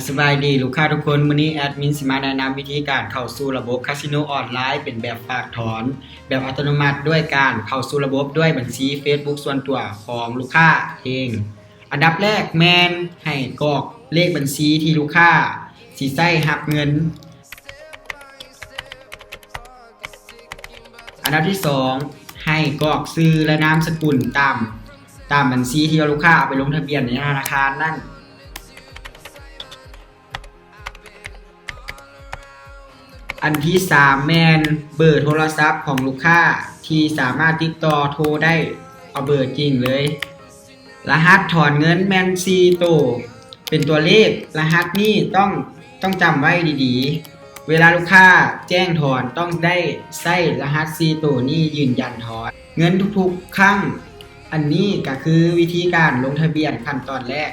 สบายดีลูกค้าทุกคนมื้อนี้แอดมินสิมาแนะนำวิธีการเข้าสู่ระบบคาสิโนออนไลน์เป็นแบบฝากถอนแบบอัตโนมัติด้วยการเข้าสู่ระบบด้วยบัญชี Facebook ส่วนตัวของลูกค้าเองอันดับแรกแม่นให้กรอกเลขบัญชีที่ลูกค้าสิใช้รับเงินอันดับที่2ให้กรอกชื่อและนามสกุลตามบัญชีที่ลูกค้าเอาไปลงทะเบียนในธนาคารนั่นอันที่3แม่นเบอร์โทรศัพท์ของลูกค้าที่สามารถติดต่อโทรได้เอาเบอร์จริงเลยรหัสถอนเงินแม่น4ตัวเป็นตัวเลขรหัสนี้ต้องจำไว้ดีๆเวลาลูกค้าแจ้งถอนต้องได้ใช้รหัส4ตัวนี้ยืนยันถอนเงินทุกๆครั้งอันนี้ก็คือวิธีการลงทะเบียนขั้นตอนแรก